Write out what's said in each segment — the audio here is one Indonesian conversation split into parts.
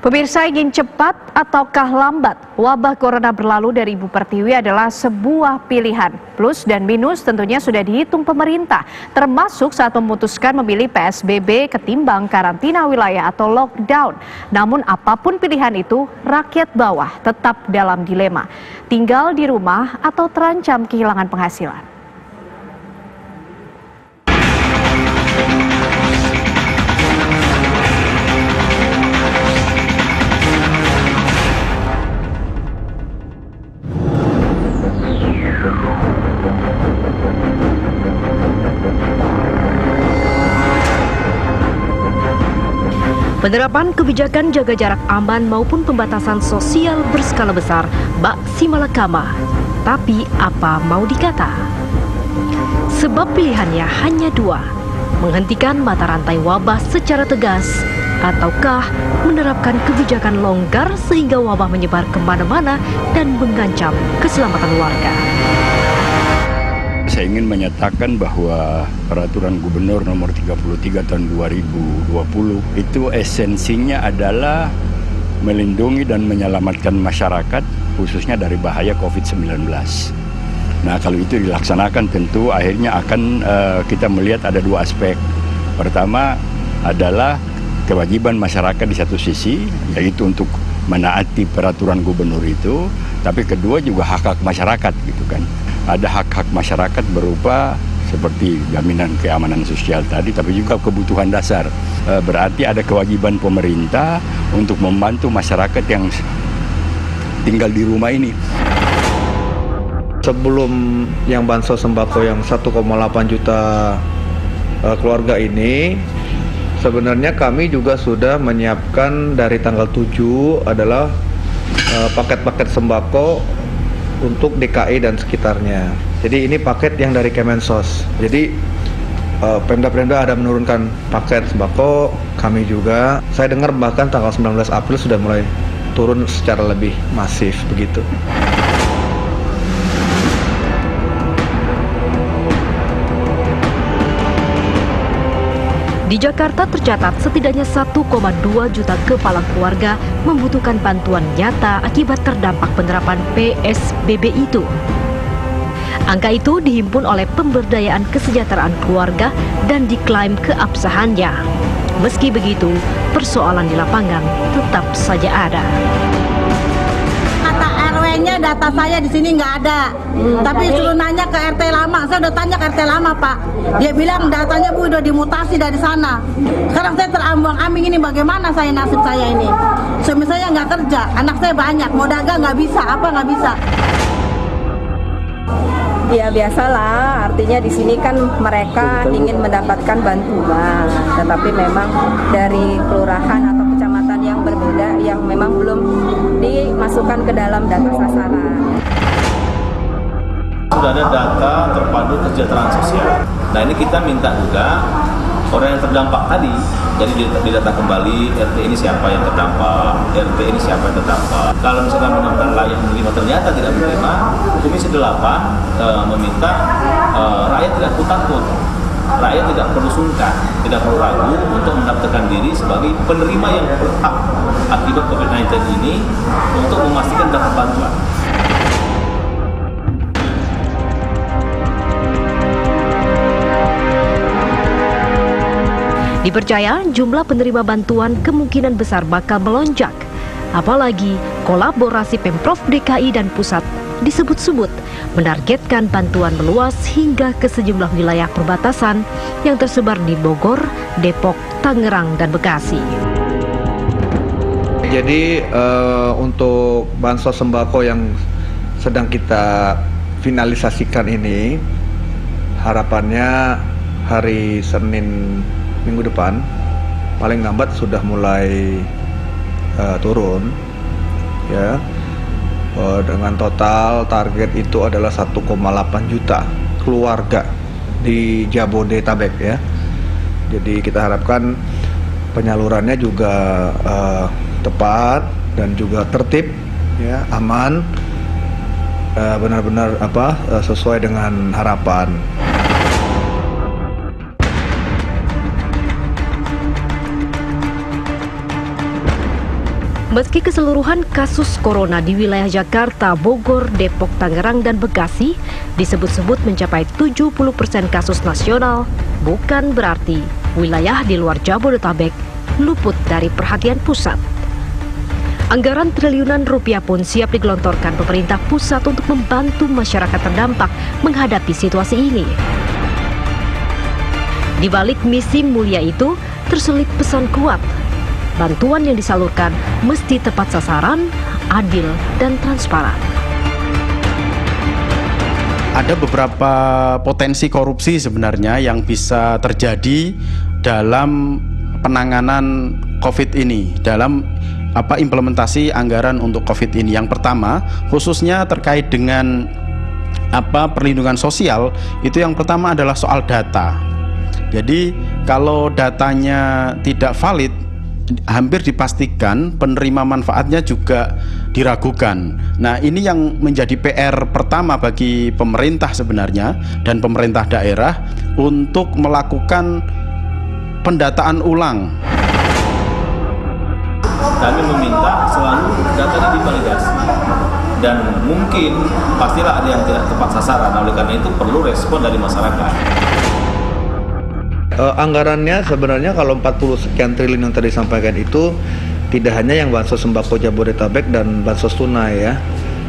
Pemirsa, ingin cepat ataukah lambat, wabah corona berlalu dari Ibu Pertiwi adalah sebuah pilihan. Plus dan minus tentunya sudah dihitung pemerintah, termasuk saat memutuskan memilih PSBB ketimbang karantina wilayah atau lockdown. Namun apapun pilihan itu, rakyat bawah tetap dalam dilema. Tinggal di rumah atau terancam kehilangan penghasilan. Penerapan kebijakan jaga jarak aman maupun pembatasan sosial berskala besar bak si malakama. Tapi apa mau dikata? Sebab pilihannya hanya dua, menghentikan mata rantai wabah secara tegas, ataukah menerapkan kebijakan longgar sehingga wabah menyebar kemana-mana dan mengancam keselamatan warga. Saya ingin menyatakan bahwa Peraturan Gubernur Nomor 33 Tahun 2020 itu esensinya adalah melindungi dan menyelamatkan masyarakat khususnya dari bahaya COVID-19. Nah, kalau itu dilaksanakan tentu akhirnya akan kita melihat ada dua aspek. Pertama adalah kewajiban masyarakat di satu sisi, yaitu untuk menaati peraturan gubernur itu, tapi kedua juga hak-hak masyarakat gitu kan. Ada hak-hak masyarakat berupa seperti jaminan keamanan sosial tadi, tapi juga kebutuhan dasar. Berarti ada kewajiban pemerintah untuk membantu masyarakat yang tinggal di rumah ini. Sebelum yang bansos sembako yang 1,8 juta keluarga ini, sebenarnya kami juga sudah menyiapkan dari tanggal 7 adalah paket-paket sembako untuk DKI dan sekitarnya. Jadi ini paket yang dari Kemensos. Jadi Pemda-Pemda ada menurunkan paket sembako, kami juga. Saya dengar bahkan tanggal 19 April sudah mulai turun secara lebih masif begitu. Di Jakarta tercatat setidaknya 1,2 juta kepala keluarga membutuhkan bantuan nyata akibat terdampak penerapan PSBB itu. Angka itu dihimpun oleh Pemberdayaan Kesejahteraan Keluarga dan diklaim keabsahannya. Meski begitu, persoalan di lapangan tetap saja ada. RW-nya data saya di sini nggak ada, tapi suruh nanya ke RT lama. Saya udah tanya ke RT lama, Pak. Dia bilang datanya Bu udah dimutasi dari sana. Sekarang saya terambang-ambing ini, bagaimana saya nasib saya ini? Suami saya nggak kerja, anak saya banyak, mau dagang nggak bisa, apa nggak bisa. Ya biasalah, artinya di sini kan mereka ingin mendapatkan bantuan, tetapi memang dari kelurahan atau kecamatan yang berbeda yang memang belum dimasukkan ke dalam data sasaran. Sudah ada data terpadu kesejahteraan sosial. Nah ini kita minta juga orang yang terdampak tadi, jadi didata kembali RT ini siapa yang terdampak, RT ini siapa yang terdampak. Kalau misalkan benar-benar layak menerima ternyata tidak menerima, Komisi 8 meminta rakyat tidak perlu takut, rakyat tidak perlu sungkan, tidak perlu ragu untuk mendaftarkan diri sebagai penerima yang berhak akibat COVID-19 ini untuk memastikan dapat bantuan. Dipercaya jumlah penerima bantuan kemungkinan besar bakal melonjak. Apalagi kolaborasi Pemprov DKI dan Pusat disebut-sebut menargetkan bantuan meluas hingga ke sejumlah wilayah perbatasan yang tersebar di Bogor, Depok, Tangerang, dan Bekasi. Jadi untuk bansos sembako yang sedang kita finalisasikan ini, harapannya hari Senin minggu depan paling lambat sudah mulai turun ya, dengan total target itu adalah 1,8 juta keluarga di Jabodetabek ya. Jadi kita harapkan penyalurannya juga tepat dan juga tertib ya, aman, benar-benar sesuai dengan harapan. Meski keseluruhan kasus corona di wilayah Jakarta, Bogor, Depok, Tangerang, dan Bekasi disebut-sebut mencapai 70% kasus nasional, bukan berarti wilayah di luar Jabodetabek luput dari perhatian pusat. Anggaran triliunan rupiah pun siap digelontorkan pemerintah pusat untuk membantu masyarakat terdampak menghadapi situasi ini. Di balik misi mulia itu, terselip pesan kuat. Bantuan yang disalurkan mesti tepat sasaran, adil, dan transparan. Ada beberapa potensi korupsi sebenarnya yang bisa terjadi dalam penanganan COVID ini, dalam implementasi anggaran untuk COVID ini. Yang pertama, khususnya terkait dengan perlindungan sosial, itu yang pertama adalah soal data. Jadi kalau datanya tidak valid, hampir dipastikan penerima manfaatnya juga diragukan. Nah, ini yang menjadi PR pertama bagi pemerintah sebenarnya dan pemerintah daerah untuk melakukan pendataan ulang. Kami meminta selalu data divalidasi dan mungkin pastilah ada yang tidak tepat sasaran. Oleh karena itu perlu respon dari masyarakat. Anggarannya sebenarnya kalau 40 sekian triliun yang tadi disampaikan itu tidak hanya yang bansos sembako Jabodetabek dan bansos tunai ya.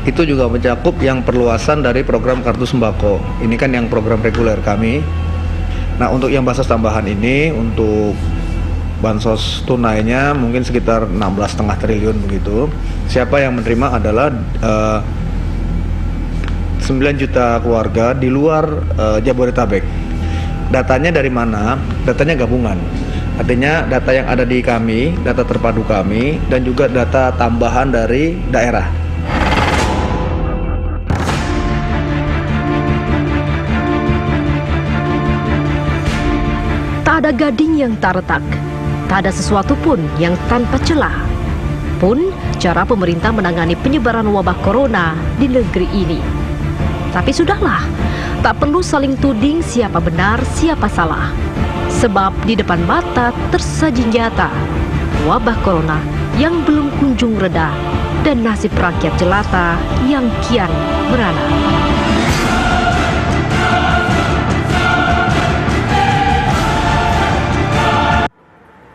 Itu juga mencakup yang perluasan dari program kartu sembako. Ini kan yang program reguler kami. Nah, untuk yang bansos tambahan ini, untuk bansos tunainya mungkin sekitar 16,5 triliun begitu. Siapa yang menerima adalah 9 juta keluarga di luar Jabodetabek. Datanya dari mana? Datanya gabungan. Artinya data yang ada di kami, data terpadu kami, dan juga data tambahan dari daerah. Tak ada gading yang tak retak, tak ada sesuatu pun yang tanpa celah. Pun cara pemerintah menangani penyebaran wabah corona di negeri ini. Tapi sudahlah, tak perlu saling tuding siapa benar, siapa salah. Sebab di depan mata tersaji nyata wabah corona yang belum kunjung reda dan nasib rakyat jelata yang kian merana.